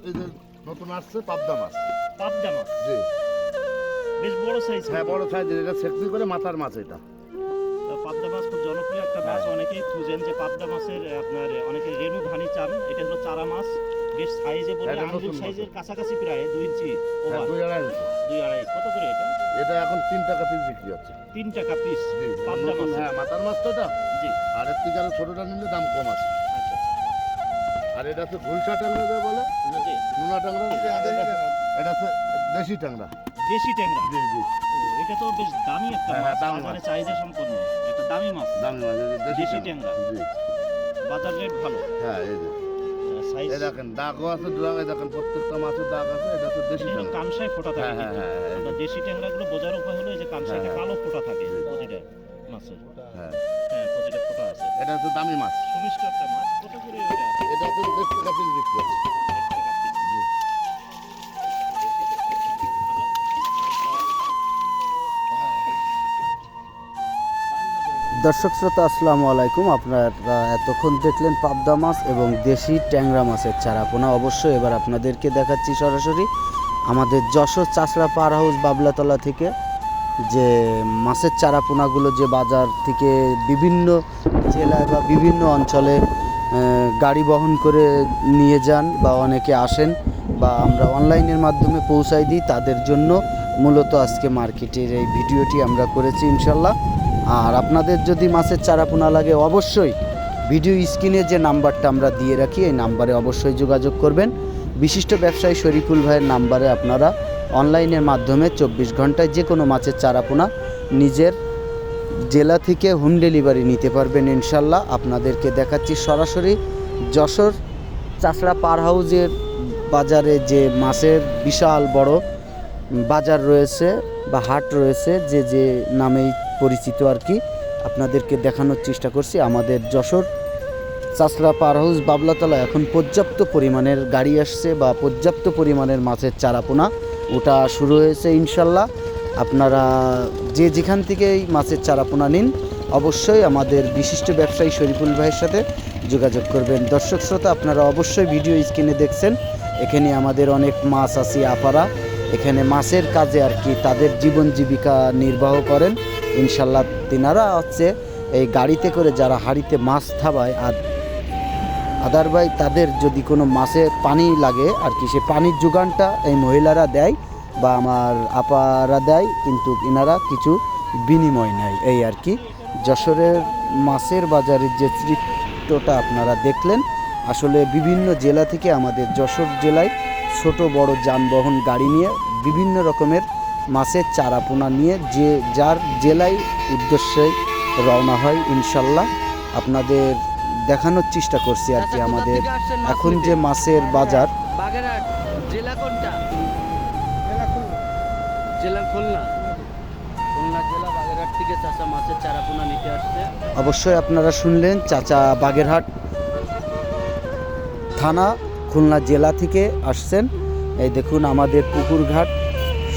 এই যে নতুন আসছে পাবদা মাছ। পাবদা মাছ জি, বেশ বড় সাইজ। হ্যাঁ বড় সাইজের, এটা সেকসি করে মাথার মাছ এটা। পাবদা মাছ খুব জনপ্রিয় একটা মাছ, অনেকেই খুঁজেন যে পাবদা মাছের আপনার অনেকে রেণু ধানি চান। এটা হলো চারা মাছ, বেশ সাইজে বলে এটা আঙ্গুল নতুন সাইজের কাছাকাছি, প্রায় 2 ইঞ্চি হ্যাঁ, ওভার, 2.5 ইঞ্চি। 2-2.5। কত করে এটা? এটা এখন 3 টাকা পিস বিক্রি হচ্ছে। 3 টাকা পিস জি, পাবদা নতুন, মাছ। হ্যাঁ মাথার মাছ তো এটা। জি, আর এর থেকে আরো ছোটটা নিলে দাম কম আছে। আচ্ছা আর এটা হচ্ছে ঘুলসা ট্যাংরা যে বলে, জি, নোনা ট্যাংরা, এটা হচ্ছে দেশি ট্যাংরা। দেশি ট্যাংরা। জি জি, ও, এটা তো বেশ দামি একটা হ্যাঁ, মাছ, দামি বাজারে মাছ। চাহিদা সম্পন্ন একটা দামি মাছ। দামি মাছ, এই যে দেশি ট্যাংরা। জি, বাজার রেট ভালো। হ্যাঁ এই যে সাইজ এই দেখেন দাগও আছে, এই দেখেন প্রত্যেকটা মাছের দাগ আছে। এটা হচ্ছে দেশি এটা ট্যাংরা। কানসাই ফোটা থাকে। হ্যাঁ হ্যাঁ কিন্তু হ্যাঁ হ্যাঁ, আমরা দেশি ট্যাংরাগুলো বোঝার উপায় হলো এই যে কানসাইতে হ্যাঁ, কালো ফোটা থাকে জি। প্রতিটা মাছের। হ্যাঁ, হ্যাঁ, প্রতিটা ফোটা আছে। এটা হচ্ছে দামি মাছ। সুমিষ্ট একটা মাছ। কত করে এটা? এটা হচ্ছে 1.5 টাকা পিস বিক্রি হচ্ছে। 1 টাকা পিস। জি। দর্শক শ্রোতা আসসালামু আলাইকুম। আপনারা এতক্ষণ দেখলেন পাবদা মাছ এবং দেশি ট্যাংরা মাছের চারাপোনা। অবশ্যই এবার আপনাদেরকে দেখাচ্ছি সরাসরি আমাদের যশোর চাষড়া পার হাউস বাবলাতলা থেকে যে মাছের চারাপোনাগুলো যে বাজার থেকে বিভিন্ন জেলায় বা বিভিন্ন অঞ্চলে গাড়ি বহন করে নিয়ে যান বা অনেকে আসেন বা আমরা অনলাইনের মাধ্যমে পৌঁছাই দিই, তাদের জন্য মূলত আজকে মার্কেটের এই ভিডিওটি আমরা করেছি ইনশাল্লাহ। আর আপনাদের যদি মাছের চারাপোনা লাগে অবশ্যই ভিডিও স্ক্রিনে যে নাম্বারটা আমরা দিয়ে রাখি এই নাম্বারে অবশ্যই যোগাযোগ করবেন। বিশিষ্ট ব্যবসায়ী শরীফুল ভাইয়ের নাম্বারে আপনারা অনলাইনের মাধ্যমে 24 ঘন্টায় যে কোনো মাছের চারাপোনা নিজের জেলা থেকে হোম ডেলিভারি নিতে পারবেন ইনশাল্লাহ। আপনাদেরকে দেখাচ্ছি সরাসরি যশোর চাষড়া পার হাউসের বাজারে যে মাছের বিশাল বড় বাজার রয়েছে বা হাট রয়েছে, যে যে নামেই পরিচিত আর কি, আপনাদেরকে দেখানোর চেষ্টা করছি। আমাদের যশোর চাষড়া পার হাউস বাবলাতলা এখন পর্যাপ্ত পরিমাণের গাড়ি আসছে বা পর্যাপ্ত পরিমাণের মাছের চারাপোনা ওটা শুরু হয়েছে ইনশাল্লাহ। আপনারা যে যেখান থেকেই মাছের চারাপোনা নিন অবশ্যই আমাদের বিশিষ্ট ব্যবসায়ী শরীফুল ভাইয়ের সাথে যোগাযোগ করবেন। দর্শক শ্রোতা আপনারা অবশ্যই ভিডিও স্ক্রিনে দেখছেন, এখানে আমাদের অনেক মাছ আছে আপারা, এখানে মাছের কাজে আর কি তাদের জীবন জীবিকা নির্বাহ করেন ইনশাল্লাহ। তিনারা হচ্ছে এই গাড়িতে করে যারা হাঁড়িতে মাছ থাবায় আর আদারওয়াইজ তাদের যদি কোনো মাছে পানি লাগে আর কি, সে পানির যোগানটা এই মহিলারা দেয় বা আমার আপারা দেয়, কিন্তু এনারা কিছু বিনিময় নেয় এই আর কি। যশোরের মাছের বাজারের যে চিত্রটা আপনারা দেখলেন, আসলে বিভিন্ন জেলা থেকে আমাদের যশোর জেলায় ছোট বড় যানবাহন গাড়ি নিয়ে বিভিন্ন রকমের মাছের চারাপোনা নিয়ে যে যার জেলায় উদ্দেশ্যে রওনা হয় ইনশাল্লাহ। আপনাদের দেখানোর চেষ্টা করছি আর কি আমাদের এখন যে মাছের বাজার। বাগেরহাট জেলা কোনটা? জেলা খুলনা। খুলনা জেলা বাগেরহাট থেকে চাচা মাছের চারাপোনা নিতে আসছে। অবশ্যই আপনারা শুনলেন, চাচা বাগেরহাট থানা খুলনা জেলা থেকে আসছেন। এই দেখুন আমাদের পুকুরঘাট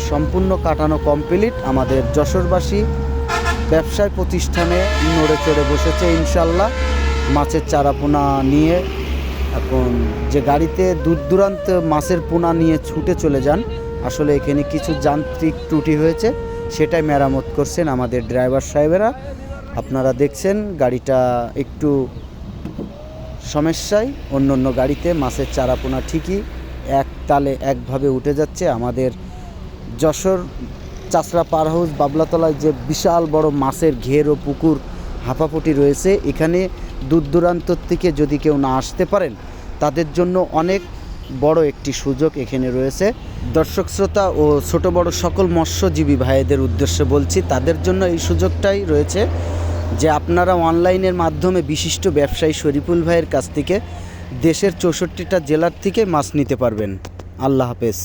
সম্পূর্ণ কাটানো কমপ্লিট। আমাদের যশোরবাসী ব্যবসায় প্রতিষ্ঠানে নড়ে চড়ে বসেছে ইনশাল্লাহ মাছের চারাপোনা নিয়ে। এখন যে গাড়িতে দূর দূরান্ত মাছের পোনা নিয়ে ছুটে চলে যান, আসলে এখানে কিছু যান্ত্রিক ত্রুটি হয়েছে, সেটাই মেরামত করছেন আমাদের ড্রাইভার সাহেবেরা। আপনারা দেখছেন গাড়িটা একটু সমস্যায়, অন্য অন্য গাড়িতে মাছের চারাপোনা ঠিকই এক তালে একভাবে উঠে যাচ্ছে। আমাদের যশোর চাষড়া পার হাউস বাবলাতলায় যে বিশাল বড় মাছের ঘের ও পুকুর হাঁপাপটি রয়েছে, এখানে দূর দূরান্ত থেকে যদি কেউ না আসতে পারেন তাদের জন্য অনেক বড় একটি সুযোগ এখানে রয়েছে। দর্শক শ্রোতা ও ছোট বড় সকল মৎস্যজীবী ভাইদের উদ্দেশ্যে বলছি, তাদের জন্য এই সুযোগটাই রয়েছে যে আপনারা অনলাইনের মাধ্যমে বিশিষ্ট ব্যবসায়ী শরীফুল ভাইয়ের কাছ থেকে দেশের 64টা জেলার থেকে মাছ নিতে পারবেন। আল্লাহ হাফেজ।